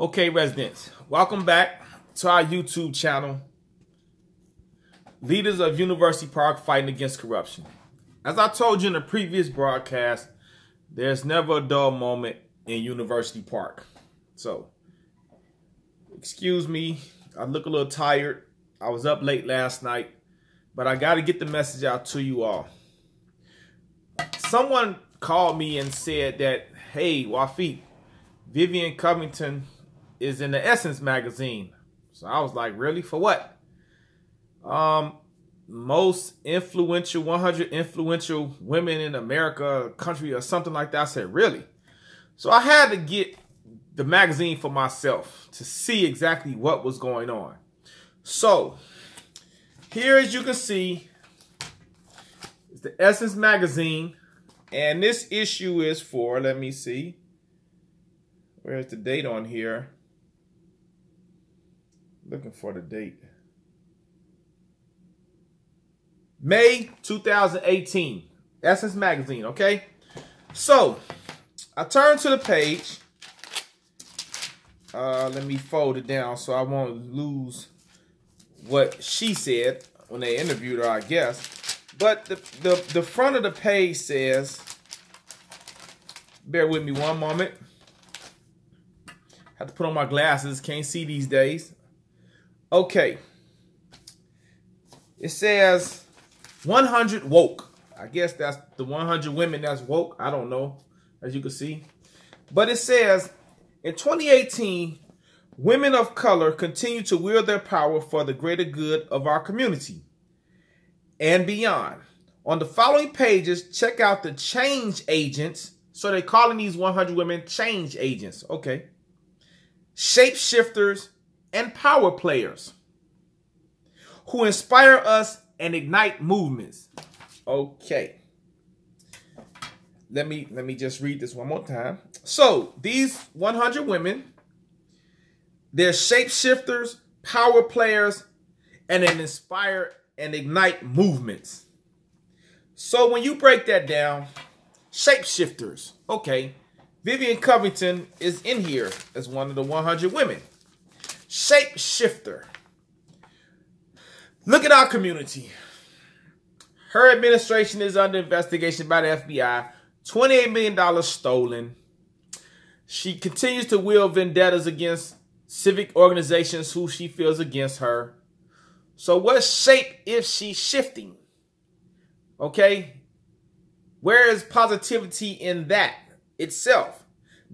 Okay, residents, welcome back to our YouTube channel, Leaders of University Park Fighting Against Corruption. As I told you in the previous broadcast, there's never a dull moment in University Park. So, excuse me, I look a little tired. I was up late last night, but I got to get the message out to you all. Someone called me and said that, hey, Wafiq, Vivian Covington is in the Essence magazine. So I was like, really? For what? Most influential, 100 influential women in America, country, or something like that. I said, really? So I had to get the magazine for myself to see exactly what was going on. So here, as you can see, is the Essence magazine. And this issue is for, let me see, where's the date on here? Looking for the date. May 2018. Essence magazine, okay? So, I turn to the page. Let me fold it down so I won't lose what she said when they interviewed her, I guess. But the front of the page says, bear with me one moment. Have to put on my glasses, can't see these days. Okay. It says 100 woke. I guess that's the 100 women that's woke. I don't know, as you can see. But it says, in 2018, women of color continue to wield their power for the greater good of our community and beyond. On the following pages, check out the change agents. So they're calling these 100 women change agents. Okay. Shapeshifters and power players who inspire us and ignite movements. Okay. Let me just read this one more time. So these 100 women, they're shapeshifters, power players, and they inspire and ignite movements. So when you break that down, shapeshifters, okay, Vivian Covington is in here as one of the 100 women. Shapeshifter. Look at our community. Her administration is under investigation by the FBI. $28 million stolen. She continues to wield vendettas against civic organizations who she feels against her. So what shape is she shifting? Okay? Where is positivity in that itself?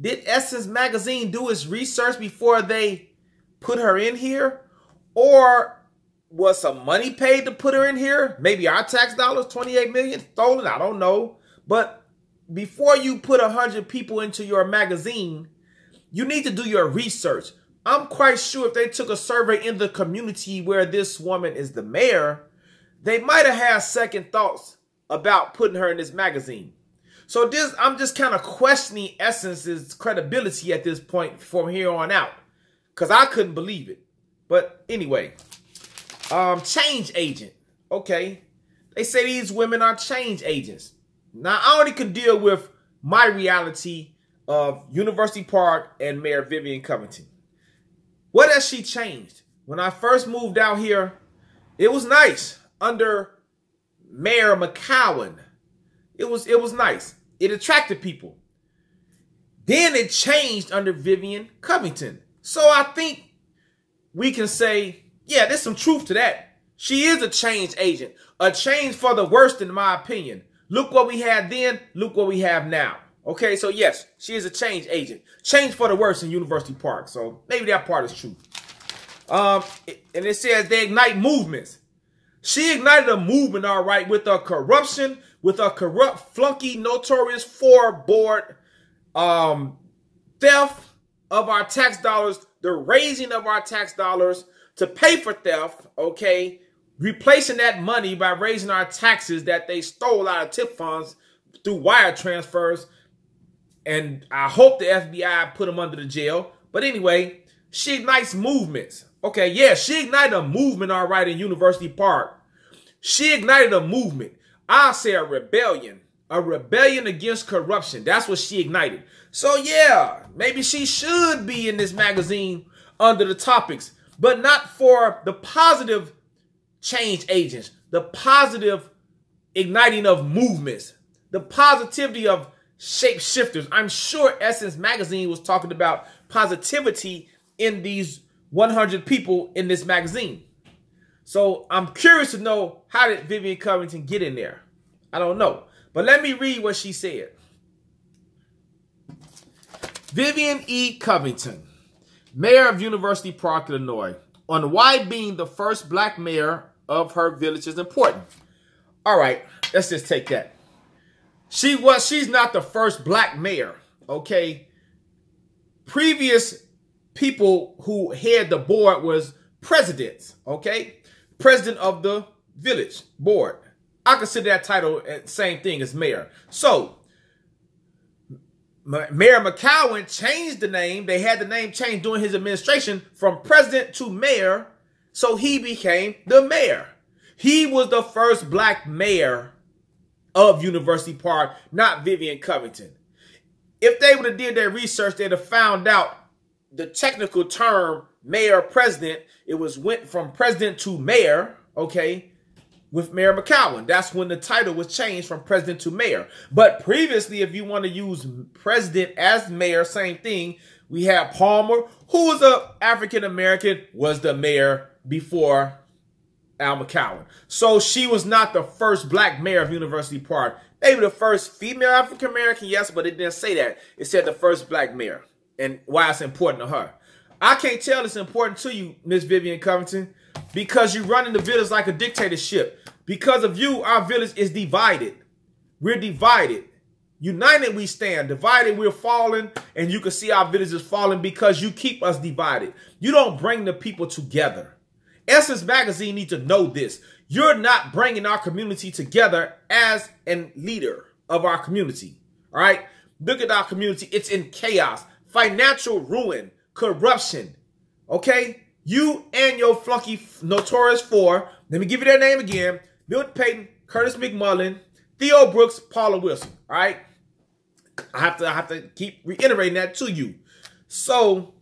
Did Essence magazine do its research before they put her in here? Or was some money paid to put her in here? Maybe our tax dollars, 28 million stolen, I don't know. But before you put 100 people into your magazine, you need to do your research. I'm quite sure if they took a survey in the community where this woman is the mayor, they might have had second thoughts about putting her in this magazine. So I'm just kind of questioning Essence's credibility at this point from here on out, because I couldn't believe it. But anyway, change agent. Okay, they say these women are change agents. Now I only could deal with my reality of University Park and Mayor Vivian Covington. What has she changed? When I first moved out here, it was nice under Mayor McCowan. It was nice. It attracted people. Then it changed under Vivian Covington. So I think we can say, yeah, there's some truth to that. She is a change agent. A change for the worst, in my opinion. Look what we had then. Look what we have now. Okay, so yes, she is a change agent. Change for the worst in University Park. So maybe that part is true. And it says they ignite movements. She ignited a movement, all right, with a corruption, with a corrupt, flunky, notorious board theft of our tax dollars, the raising of our tax dollars to pay for theft, okay, replacing that money by raising our taxes that they stole out of tip funds through wire transfers. And I hope the FBI put them under the jail. But anyway, she ignites movements. Okay, yeah, she ignited a movement, all right, in University Park. She ignited a movement. I'll say a rebellion. a rebellion against corruption. That's what she ignited. So yeah, maybe she should be in this magazine under the topics, but not for the positive change agents, the positive igniting of movements, the positivity of shapeshifters. I'm sure Essence Magazine was talking about positivity in these 100 people in this magazine. So I'm curious to know, how did Vivian Covington get in there? I don't know. But let me read what she said. Vivian E. Covington, mayor of University Park, Illinois, on why being the first black mayor of her village is important. All right, let's just take that. She's not the first black mayor, okay? Previous people who head the board was presidents, okay? President of the village board. I consider that title the same thing as mayor. So, Mayor McCowan changed the name. They had the name changed during his administration from president to mayor. So he became the mayor. He was the first black mayor of University Park, not Vivian Covington. If they would have did their research, they'd have found out the technical term mayor president. It went from president to mayor, okay, with Mayor McCowan. That's when the title was changed from president to mayor. But previously, if you want to use president as mayor, same thing. We had Palmer, who was an African-American, was the mayor before Al McCowan. So she was not the first black mayor of University Park. Maybe the first female African-American, yes, but it didn't say that. It said the first black mayor, and why it's important to her. I can't tell it's important to you, Miss Vivian Covington, because you're running the village like a dictatorship. Because of you, our village is divided. We're divided. United we stand. Divided we're falling. And you can see our village is falling because you keep us divided. You don't bring the people together. Essence Magazine needs to know this. You're not bringing our community together as a leader of our community. All right? Look at our community. It's in chaos. Financial ruin. Corruption. Okay? You and your flunky Notorious Four, let me give you their name again, Bill Payton, Curtis McMullen, Theo Brooks, Paula Wilson. All right? I have to keep reiterating that to you. So,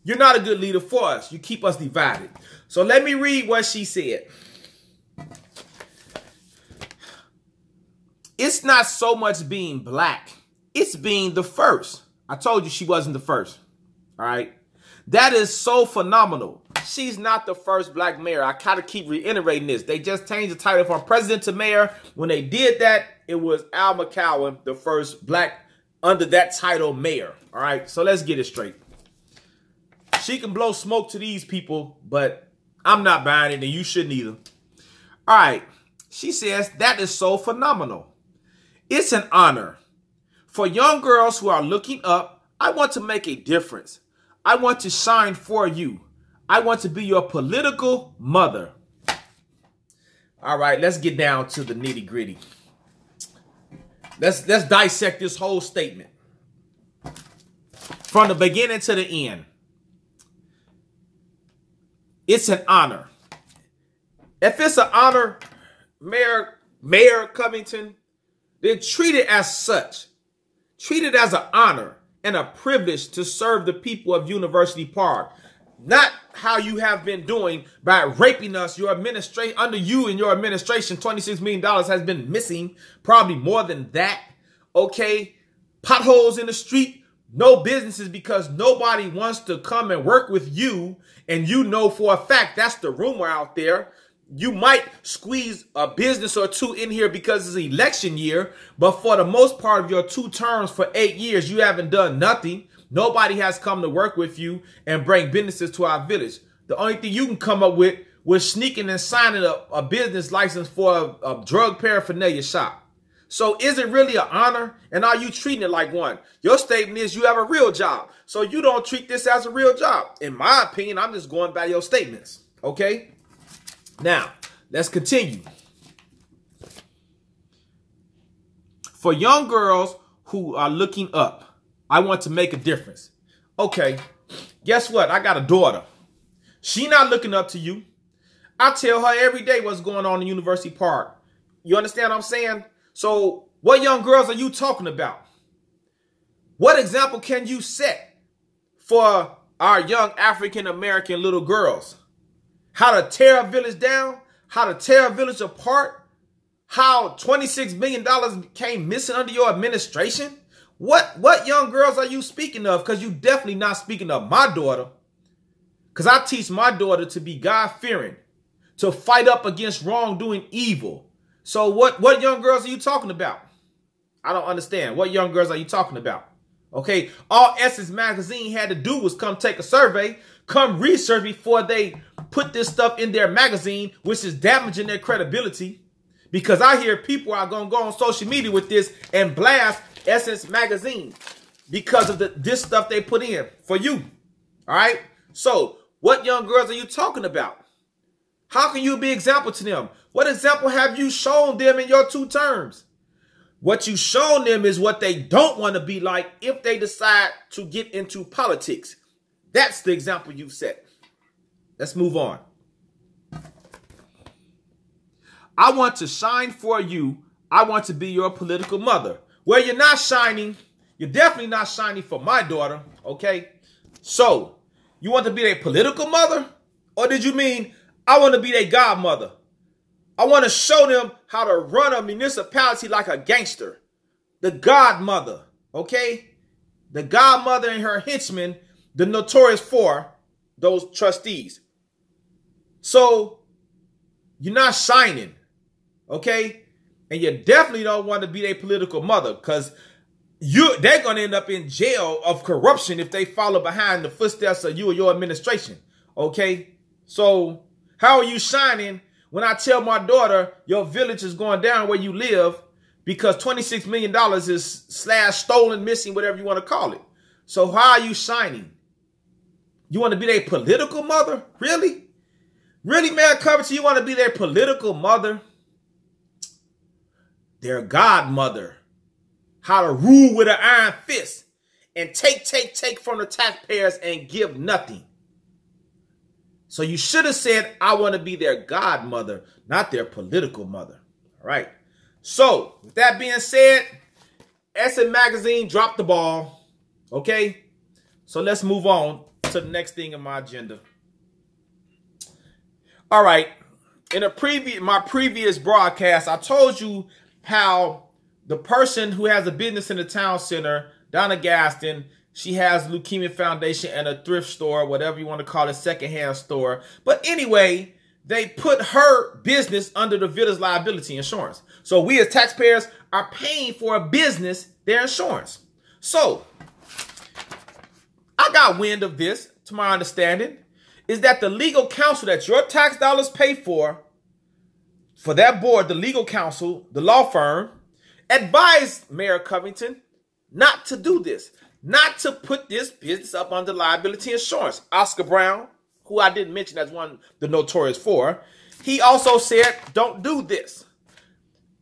you're not a good leader for us. You keep us divided. So, let me read what she said. It's not so much being black. It's being the first. I told you she wasn't the first. All right? That is so phenomenal. She's not the first black mayor. I kind of keep reiterating this. They just changed the title from president to mayor. When they did that, it was Al McCowan, the first black under that title mayor. All right, so let's get it straight. She can blow smoke to these people, but I'm not buying it, and you shouldn't either. All right, she says, that is so phenomenal. It's an honor. For young girls who are looking up, I want to make a difference. I want to shine for you. I want to be your political mother. All right, let's get down to the nitty gritty. Let's dissect this whole statement from the beginning to the end. It's an honor. If it's an honor, Mayor Covington, then treat it as such. Treat it as an honor and a privilege to serve the people of University Park. Not how you have been doing by raping us. Your administration, under you and your administration, $26 million has been missing. Probably more than that. Okay. Potholes in the street. No businesses because nobody wants to come and work with you. And you know for a fact, that's the rumor out there. You might squeeze a business or two in here because it's election year. But for the most part of your 2 terms for 8 years, you haven't done nothing. Nobody has come to work with you and bring businesses to our village. The only thing you can come up with was sneaking and signing a business license for a drug paraphernalia shop. So is it really an honor? And are you treating it like one? Your statement is you have a real job. So you don't treat this as a real job. In my opinion, I'm just going by your statements. Okay? Now, let's continue. For young girls who are looking up, I want to make a difference. Okay, guess what? I got a daughter. She not looking up to you. I tell her every day what's going on in University Park. You understand what I'm saying? So What young girls are you talking about? What example can you set for our young African-American little girls? How to tear a village down? How to tear a village apart? How $26 million came missing under your administration? What young girls are you speaking of? Because you definitely not speaking of my daughter. Because I teach my daughter to be God-fearing, to fight up against wrongdoing evil. So what young girls are you talking about? I don't understand. What young girls are you talking about? Okay, all Essence Magazine had to do was come take a survey, come research before they put this stuff in their magazine, which is damaging their credibility. Because I hear people are going to go on social media with this and blast Essence Magazine because of this stuff they put in for you. All right? So, what young girls are you talking about? How can you be an example to them? What example have you shown them in your 2 terms? What you've shown them is what they don't want to be like if they decide to get into politics. That's the example you've set. Let's move on. I want to shine for you. I want to be your political mother. Well, you're not shining. You're definitely not shining for my daughter, okay? So, you want to be their political mother? Or did you mean, I want to be their godmother? I want to show them how to run a municipality like a gangster. The godmother, okay? The godmother and her henchmen, the notorious 4, those trustees. So, you're not shining, okay? And you definitely don't want to be their political mother, because they're going to end up in jail of corruption if they follow behind the footsteps of you or your administration, okay? So, how are you shining when I tell my daughter your village is going down where you live because $26 million is stolen, missing, whatever you want to call it? So how are you shining? You want to be their political mother? Really? Really, man, Covington, you want to be their political mother? Their godmother. How to rule with an iron fist and take from the taxpayers and give nothing. So you should have said, I want to be their godmother, not their political mother. All right. So with that being said, Essence Magazine dropped the ball. Okay. So let's move on to the next thing in my agenda. All right. In my previous broadcast, I told you how the person who has a business in the town center, Donna Gaston, she has Leukemia Foundation and a thrift store, whatever you want to call it, secondhand store. But anyway, they put her business under the village liability insurance. So we as taxpayers are paying for a business, their insurance. So I got wind of this, to my understanding, is that the legal counsel that your tax dollars pay for that board, the legal counsel, the law firm, advised Mayor Covington not to do this. Not to put this business up under liability insurance. Oscar Brown, who I didn't mention as one of the notorious 4, he also said, don't do this.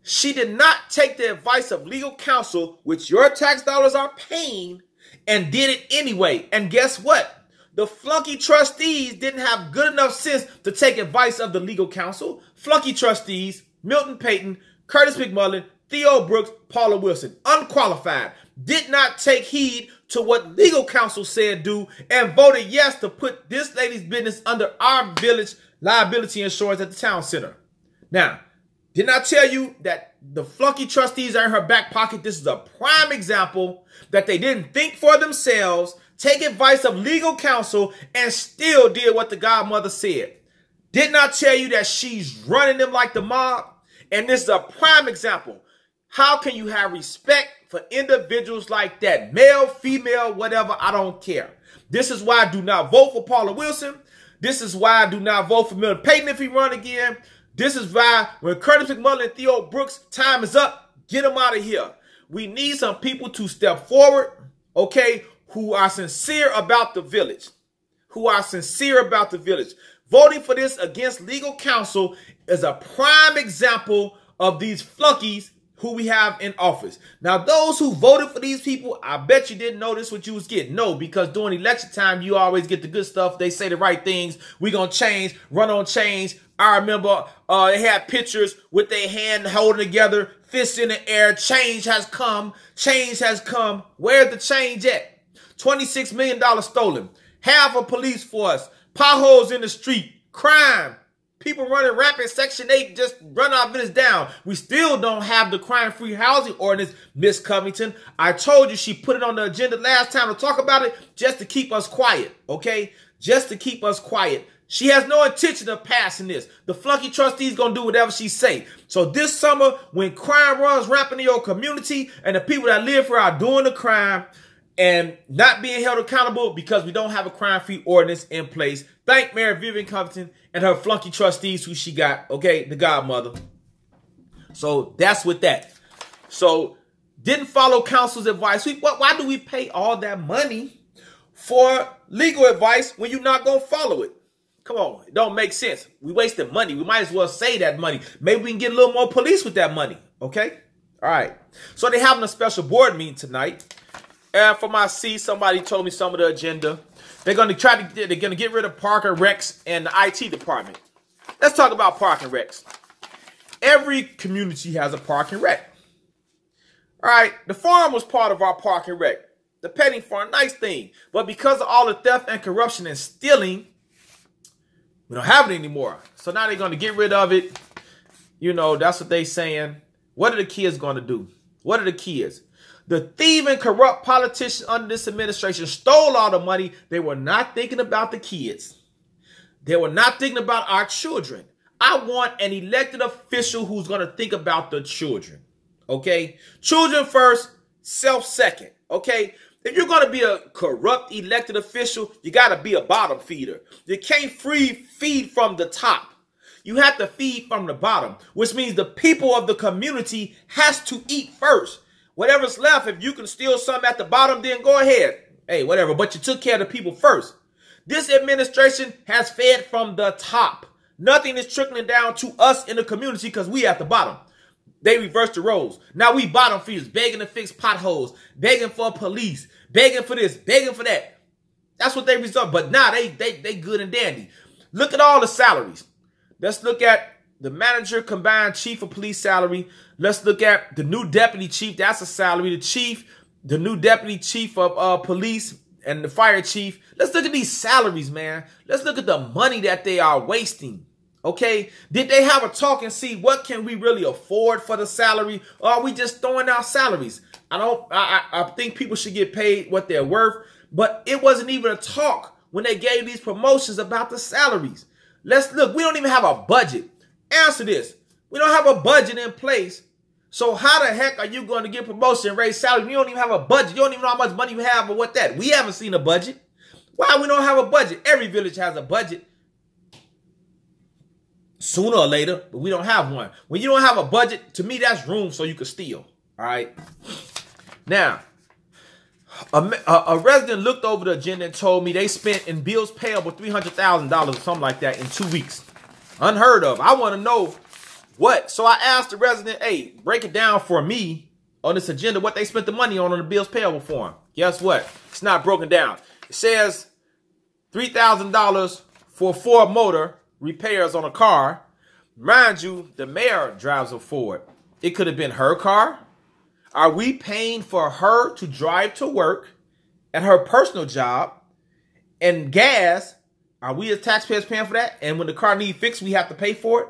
She did not take the advice of legal counsel, which your tax dollars are paying, and did it anyway. And guess what? The flunky trustees didn't have good enough sense to take advice of the legal counsel. Flunky trustees, Milton Payton, Curtis McMullen, Theo Brooks, Paula Wilson, unqualified, did not take heed to what legal counsel said do and voted yes to put this lady's business under our village liability insurance at the town center. Now, didn't I tell you that the flunky trustees are in her back pocket? This is a prime example that they didn't think for themselves, take advice of legal counsel, and still did what the godmother said. Didn't I tell you that she's running them like the mob? And this is a prime example. How can you have respect for individuals like that? Male, female, whatever, I don't care. This is why I do not vote for Paula Wilson. This is why I do not vote for Milton Payton if he run again. This is why when Curtis McMullen and Theo Brooks, time is up, get them out of here. We need some people to step forward, okay, who are sincere about the village. Who are sincere about the village. Voting for this against legal counsel is a prime example of these flunkies who we have in office. Now, those who voted for these people, I bet you didn't know this what you was getting. No, because during election time, you always get the good stuff. They say the right things. We gonna change, run on change, I remember they had pictures with their hand holding together, fists in the air. Change has come. Change has come. Where's the change at? $26 million stolen. Half a police force. Potholes in the street. Crime. People running rapid. Section 8 just run our business down. We still don't have the crime-free housing ordinance, Miss Covington. I told you she put it on the agenda last time to talk about it just to keep us quiet, okay? Just to keep us quiet. She has no intention of passing this. The flunky trustee's going to do whatever she say. So this summer, when crime runs rampant in your community and the people that live here are doing the crime and not being held accountable because we don't have a crime-free ordinance in place, thank Mayor Vivian Covington and her flunky trustees who she got, okay, the godmother. So that's with that. So didn't follow counsel's advice. Why do we pay all that money for legal advice when you're not going to follow it? Come on, it don't make sense. We wasted money. We might as well save that money. Maybe we can get a little more police with that money, okay? All right. So they're having a special board meeting tonight. And from my seat, somebody told me some of the agenda. They're going to get rid of Park and Recs and the IT department. Let's talk about Park and Recs. Every community has a Park and Rec. All right, the farm was part of our Park and Rec. The petting farm, nice thing. But because of all the theft and corruption and stealing, we don't have it anymore. So now they're going to get rid of it. You know, that's what they're saying. What are the kids going to do? What are the kids? The thieving, corrupt politicians under this administration stole all the money. They were not thinking about the kids. They were not thinking about our children. I want an elected official who's going to think about the children. Okay? Children first, self second. Okay? If you're going to be a corrupt elected official, you got to be a bottom feeder. You can't feed from the top. You have to feed from the bottom, which means the people of the community has to eat first. Whatever's left, if you can steal something at the bottom, then go ahead. Hey, whatever. But you took care of the people first. This administration has fed from the top. Nothing is trickling down to us in the community because we at the bottom. They reversed the roles. Now we bottom feeders, begging to fix potholes, begging for police, begging for this, begging for that. That's what they result. But now they good and dandy. Look at all the salaries. Let's look at the manager combined chief of police salary. Let's look at the new deputy chief. That's a salary. The chief, the new deputy chief of police and the fire chief. Let's look at these salaries, man. Let's look at the money that they are wasting. Okay, did they have a talk and see what can we really afford for the salary? Or are we just throwing out salaries? I think people should get paid what they're worth, but it wasn't even a talk when they gave these promotions about the salaries. Let's look, we don't even have a budget. Answer this. We don't have a budget in place. So how the heck are you going to get promotion and raise salary? You don't even have a budget. You don't even know how much money you have or what that. We haven't seen a budget. Why we don't have a budget? Every village has a budget. Sooner or later, but we don't have one. When you don't have a budget, to me, that's room so you can steal. All right. Now, a resident looked over the agenda and told me they spent in bills payable $300,000 or something like that in 2 weeks. Unheard of. I want to know what. So I asked the resident, hey, break it down for me on this agenda, what they spent the money on the bills payable form. Guess what? It's not broken down. It says $3,000 for Ford motor repairs on a car. Mind you, the mayor drives a Ford. It could have been her car. Are we paying for her to drive to work and her personal job and gas? Are we as taxpayers paying for that? And when the car needs fixed, we have to pay for it?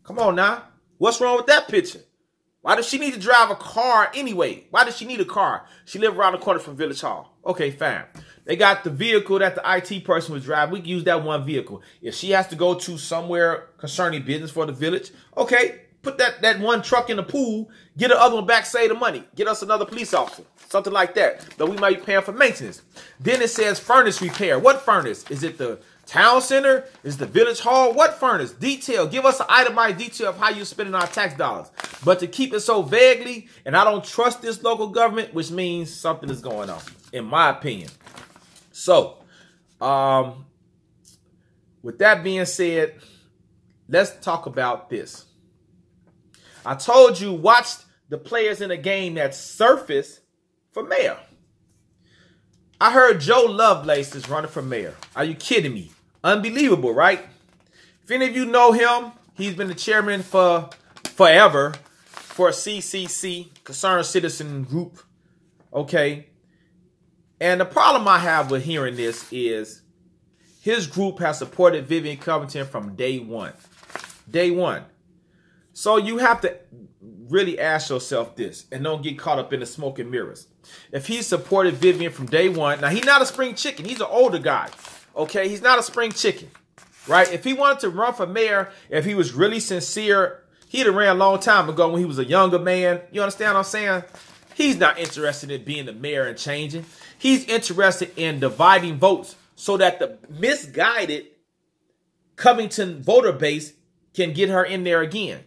Come on now. What's wrong with that picture? Why does she need to drive a car anyway? Why does she need a car? She lives around the corner from Village Hall. Okay, fine. They got the vehicle that the IT person was driving. We can use that one vehicle. If she has to go to somewhere concerning business for the village, okay, put that one truck in the pool, get the other one back, save the money. Get us another police officer, something like that. But we might be paying for maintenance. Then it says furnace repair. What furnace? Is it the town center? Is the village hall? What furnace? Detail. Give us an itemized detail of how you're spending our tax dollars. But to keep it so vaguely, and I don't trust this local government, which means something is going on, in my opinion. So, with that being said, let's talk about this. I told you, watch the players in the game that surface for mayor. I heard Joe Lovelace is running for mayor. Are you kidding me? Unbelievable, right? If any of you know him, He's been the chairman for forever for CCC, Concerned Citizen Group. Okay. And the problem I have with hearing this is his group has supported Vivian Covington from day one. Day one. So you have to really ask yourself this and don't get caught up in the smoke and mirrors. If he supported Vivian from day one, now he's not a spring chicken. He's an older guy. Okay, he's not a spring chicken, right? If he wanted to run for mayor, if he was really sincere, he'd have ran a long time ago when he was a younger man. You understand what I'm saying? He's not interested in being the mayor and changing. He's interested in dividing votes so that the misguided Covington voter base can get her in there again.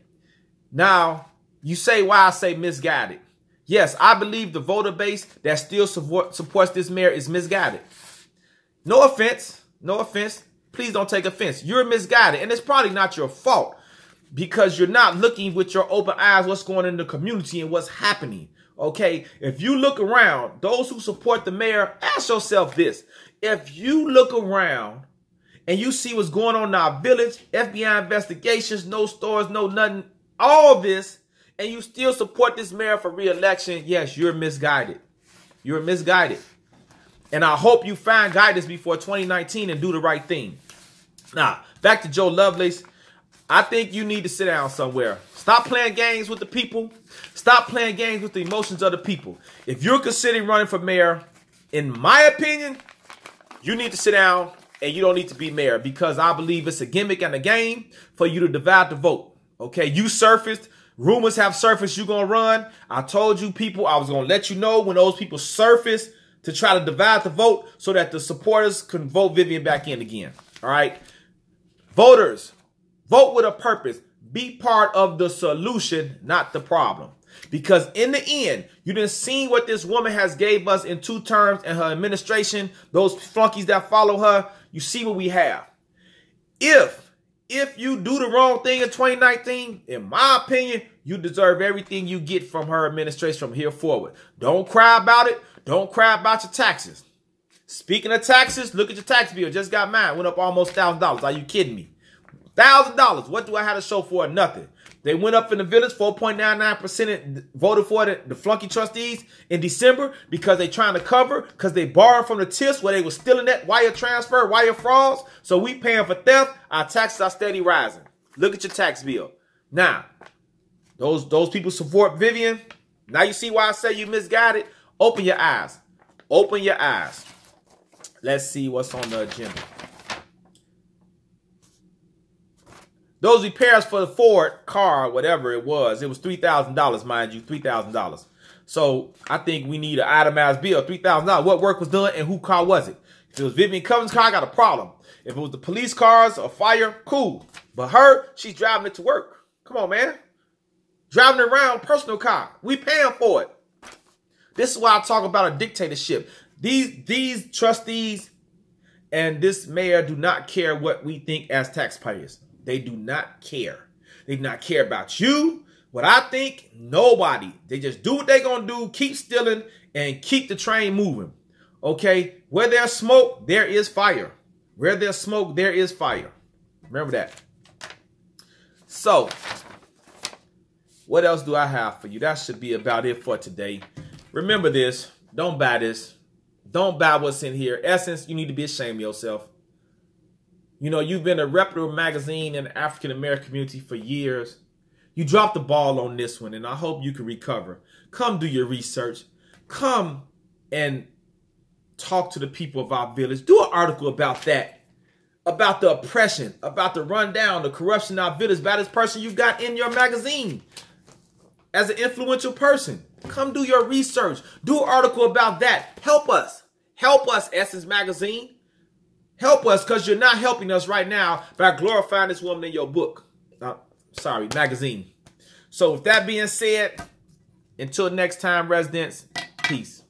Now, you say why I say misguided. Yes, I believe the voter base that still supports this mayor is misguided. No offense. No offense. Please don't take offense. You're misguided, and it's probably not your fault because you're not looking with your open eyes what's going on in the community and what's happening. Okay, if you look around, those who support the mayor, ask yourself this. If you look around and you see what's going on in our village, FBI investigations, no stores, no nothing, all this, and you still support this mayor for re-election, yes, you're misguided. You're misguided. And I hope you find guidance before 2019 and do the right thing. Now, back to Joe Lovelace. I think you need to sit down somewhere. Stop playing games with the people. Stop playing games with the emotions of the people. If you're considering running for mayor, in my opinion, you need to sit down and you don't need to be mayor because I believe it's a gimmick and a game for you to divide the vote. Okay, you surfaced. Rumors have surfaced you're going to run. I told you people I was going to let you know when those people surface to try to divide the vote so that the supporters can vote Vivian back in again. All right. Voters, vote with a purpose. Be part of the solution, not the problem. Because in the end, you didn't see what this woman has gave us in 2 terms and her administration, those flunkies that follow her, you see what we have. If you do the wrong thing in 2019, in my opinion, you deserve everything you get from her administration from here forward. Don't cry about it. Don't cry about your taxes. Speaking of taxes, look at your tax bill. Just got mine. Went up almost $1,000. Are you kidding me? $1,000. What do I have to show for it? Nothing. They went up in the village. 4.99% voted for the flunky trustees in December because they trying to cover because they borrowed from the TIFs where they were stealing that wire transfer, wire frauds. So we paying for theft. Our taxes are steady rising. Look at your tax bill. Now, those people support Vivian. Now you see why I say you misguided. Open your eyes. Open your eyes. Let's see what's on the agenda. Those repairs for the Ford car, whatever it was $3,000, mind you, $3,000. So I think we need an itemized bill, $3,000. What work was done and whose car was it? If it was Vivian Covington's car, I got a problem. If it was the police cars or fire, cool. But her, she's driving it to work. Come on, man. Driving it around, personal car. We paying for it. This is why I talk about a dictatorship. These trustees and this mayor do not care what we think as taxpayers. They do not care. They do not care about you. What I think, nobody. They just do what they're going to do, keep stealing, and keep the train moving. Okay? Where there's smoke, there is fire. Where there's smoke, there is fire. Remember that. So, what else do I have for you? That should be about it for today. Remember this. Don't buy this. Don't buy what's in here. Essence, you need to be ashamed of yourself. You know, you've been a reputable magazine in the African-American community for years. You dropped the ball on this one, and I hope you can recover. Come do your research. Come and talk to the people of our village. Do an article about that, about the oppression, about the rundown, the corruption in our village, by this person you got in your magazine as an influential person. Come do your research. Do an article about that. Help us. Help us, Essence Magazine. Help us, because you're not helping us right now by glorifying this woman in your book. Magazine. So with that being said, until next time, residents, peace.